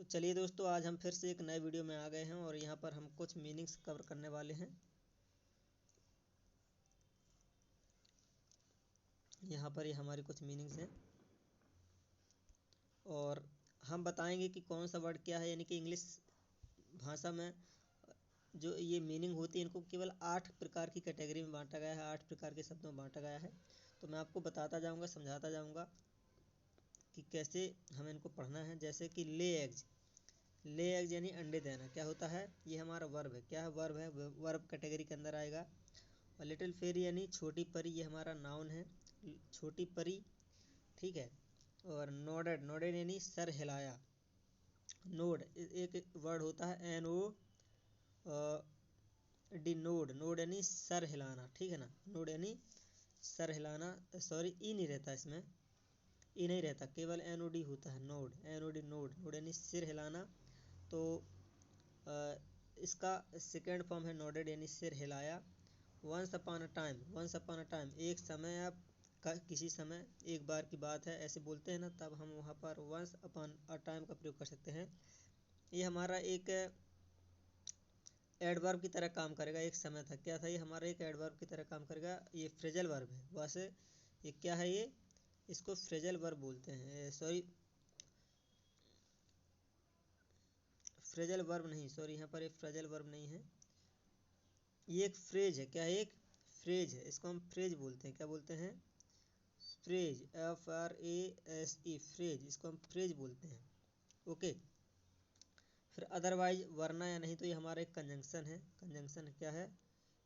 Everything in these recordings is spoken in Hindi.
तो चलिए दोस्तों, आज हम फिर से एक नए वीडियो में आ गए हैं और यहाँ पर हम कुछ मीनिंग्स कवर करने वाले हैं। यहाँ पर ये हमारी कुछ मीनिंग्स हैं और हम बताएंगे कि कौन सा वर्ड क्या है। यानी कि इंग्लिश भाषा में जो ये मीनिंग होती है इनको केवल 8 प्रकार की कैटेगरी में बांटा गया है, 8 प्रकार के शब्दों में बांटा गया है। तो मैं आपको बताता जाऊँगा, समझाता जाऊँगा कि कैसे हमें इनको पढ़ना है। जैसे कि ले एग्ज, ले एग्ज यानी अंडे देना, क्या होता है? ये हमारा वर्ब है। क्या है? वर्ब है, वर्ब कैटेगरी के अंदर आएगा। और लिटिल फेरी यानी छोटी परी, ये हमारा नाउन है, छोटी परी, ठीक है। और नोडेड, नोडेड यानी सर हिलाया। नोड एक वर्ड होता है, N O D, nod, nod यानी सर हिलाना, ठीक है ना। नोड यानी सर हिलाना, सॉरी ई नहीं रहता इसमें, ई नहीं रहता, केवल एन ओ डी होता है, nod, N O D, nod, nod यानी सिर हिलाना। तो इसका सेकेंड फॉर्म है नोडेड यानी सिर हिलाया। Once upon a time, once upon a time एक समय या किसी समय, एक बार की बात है, ऐसे बोलते हैं ना, तब हम वहाँ पर वंस अपॉन अ टाइम का प्रयोग कर सकते हैं। ये हमारा एक एडवर्ब की तरह काम करेगा। एक समय था, क्या था? ये हमारा एक एडवर्ब की तरह काम करेगा। ये फ्रेजल वर्ब है। वैसे ये क्या है? ये इसको फ्रेजल वर्ब बोलते हैं, सॉरी फ्रेजल वर्ब नहीं, सॉरी यहाँ पर एक फ्रेजल वर्ब नहीं है, ये एक फ्रेज है। क्या है? एक फ्रेज है। इसको हम फ्रेज बोलते हैं। क्या बोलते हैं? फ्रेज, FRASE, फ्रेज, इसको हम फ्रेज बोलते हैं। ओके। फिर अदरवाइज, वरना या नहीं, तो ये हमारा एक कंजंक्शन है। कंजंक्शन क्या है?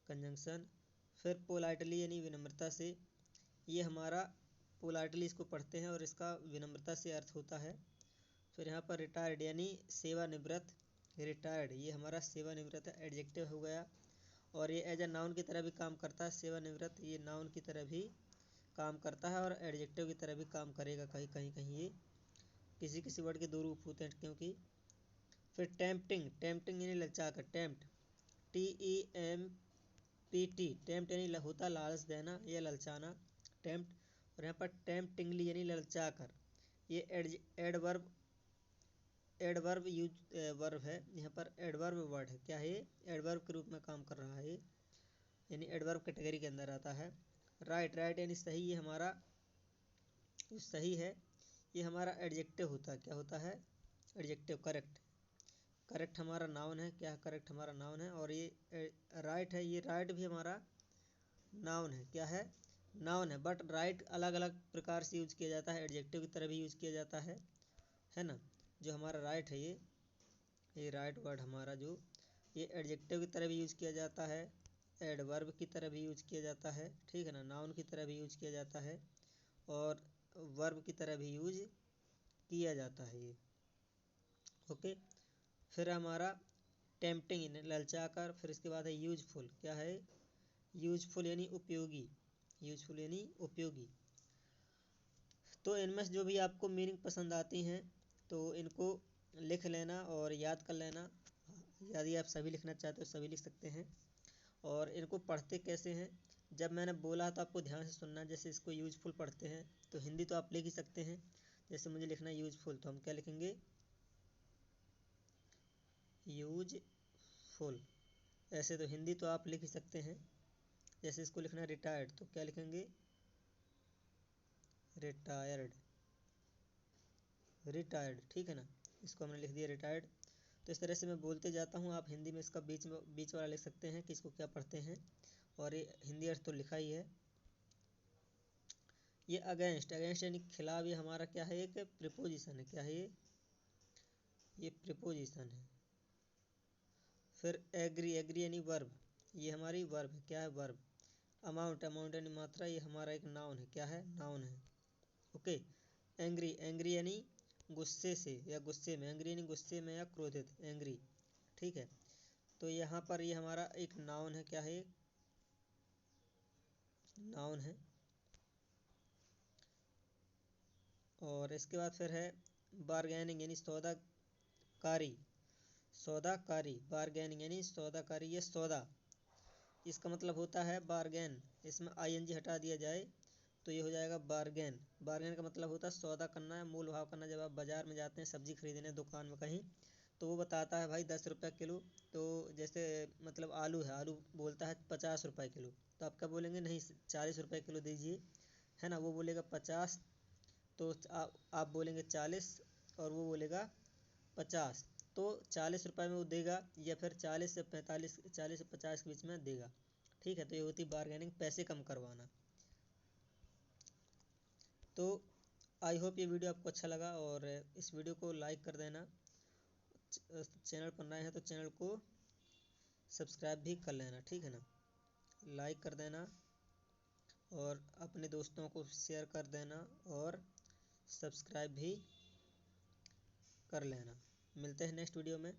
कंजंक्शन। फिर पोलाइटली यानी विनम्रता से, ये हमारा पोलाइटली इसको पढ़ते हैं और इसका विनम्रता से अर्थ होता है। फिर यहाँ पर रिटायर्ड यानी सेवानिवृत्त, रिटायर्ड ये हमारा सेवानिवृत्त है, एडजेक्टिव हो गया। और ये एज ए नाउन की तरह भी काम करता है। सेवानिवृत्त ये नाउन की तरह भी काम करता है और एडजेक्टिव की तरह भी काम करेगा कहीं कहीं कहीं। ये किसी किसी वर्ड के दो रूप होते हैं क्योंकि। फिर टेम्पटिंग, टेम्पटिंग यानी ललचा कर, टेम्प्ट, TEMPT, टेम्प्ट यानी होता लालच देना या ललचाना, टेम्प्ट। और यहाँ पर टेम्पटिंगली यानी ललचा कर, ये एडवर्ब, एडवर्ब यूज वर्ब है। यहाँ पर एडवर्ब वर्ड है। क्या है? ये एडवर्ब के रूप में काम कर रहा है, यानी एडवर्ब कैटेगरी के अंदर आता है। राइट, राइट यानी सही, ये हमारा सही है, ये हमारा एडजेक्टिव होता है। क्या होता है? एडजेक्टिव। करेक्ट, करेक्ट हमारा नाउन है। क्या? करेक्ट हमारा नाउन है। और ये राइट है, ये राइट भी हमारा नाउन है। क्या है? नाउन है, बट राइट अलग अलग प्रकार से यूज किया जाता है। एडजेक्टिव की तरह भी यूज किया जाता है ना। जो हमारा राइट है, ये राइट वर्ड हमारा जो, ये एडजेक्टिव की तरह भी यूज किया जाता है, एडवर्ब की तरह भी यूज किया जाता है, ठीक है ना, नाउन की तरह भी यूज किया जाता है और वर्ब की तरह भी यूज किया जाता है ये। ओके। फिर हमारा टेम्पटिंग ललचा कर। फिर इसके बाद है यूजफुल। क्या है? यूजफुल यानी उपयोगी, यूजफुल यानी उपयोगी। तो इनमें से जो भी आपको मीनिंग पसंद आती हैं तो इनको लिख लेना और याद कर लेना। यदि आप सभी लिखना चाहते हो सभी लिख सकते हैं। और इनको पढ़ते कैसे हैं? जब मैंने बोला तो आपको ध्यान से सुनना। जैसे इसको यूजफुल पढ़ते हैं तो हिंदी तो आप लिख ही सकते हैं। जैसे मुझे लिखना है यूजफुल, तो हम क्या लिखेंगे? यूजफुल। ऐसे तो हिंदी तो आप लिख ही सकते हैं। जैसे इसको लिखना है रिटायर्ड, तो क्या लिखेंगे? रिटायर्ड, रिटायर्ड, ठीक है ना। इसको हमने लिख दिया रिटायर्ड। तो इस तरह से मैं बोलते जाता हूँ, आप हिंदी में इसका बीच वाला लिख सकते हैं कि इसको क्या पढ़ते हैं। और ये हिंदी अर्थ तो लिखा ही है। ये अगेंस्ट, अगेंस्ट यानी खिलाफ, ये हमारा क्या है? एक प्रीपोजिशन है। क्या है ये प्रीपोजिशन है। फिर एग्री, एग्री यानी वर्ब, ये हमारी वर्ब है। क्या है? वर्ब। अमाउंट, अमाउंट यानी मात्रा, ये हमारा एक नाउन है। क्या है? नाउन है। ओके। एंग्री, एंग्री यानी गुस्से से या गुस्से में, एंग्री यानी गुस्से में या क्रोधित, एंग्री, ठीक है। तो यहाँ पर ये हमारा एक नाउन है। क्या है? नाउन है। और इसके बाद फिर है बार्गेनिंग यानी सौदाकारी, सौदाकारी, बार्गेनिंग यानी सौदाकारी, ये सौदा, इसका मतलब होता है बार्गेन। इसमें ING हटा दिया जाए तो ये हो जाएगा बार्गेन। बार्गेन का मतलब होता है सौदा करना है, मोल भाव करना। जब आप बाज़ार में जाते हैं सब्ज़ी खरीदने दुकान में कहीं, तो वो बताता है भाई 10 रुपये किलो, तो जैसे मतलब आलू है, आलू बोलता है 50 रुपये किलो, तो आप क्या बोलेंगे, नहीं 40 रुपये किलो दीजिए, है ना। वो बोलेगा 50, तो आप बोलेंगे 40 और वो बोलेगा 50, तो 40 रुपये में वो देगा, या फिर 40 से 45, 40 से 50 के बीच में देगा। ठीक है, तो ये होती बार्गेनिंग, पैसे कम करवाना। तो आई होप ये वीडियो आपको अच्छा लगा, और इस वीडियो को लाइक कर देना। चैनल पर नए हैं तो चैनल को सब्सक्राइब भी कर लेना, ठीक है ना। लाइक कर देना और अपने दोस्तों को शेयर कर देना, और सब्सक्राइब भी कर लेना। मिलते हैं नेक्स्ट वीडियो में।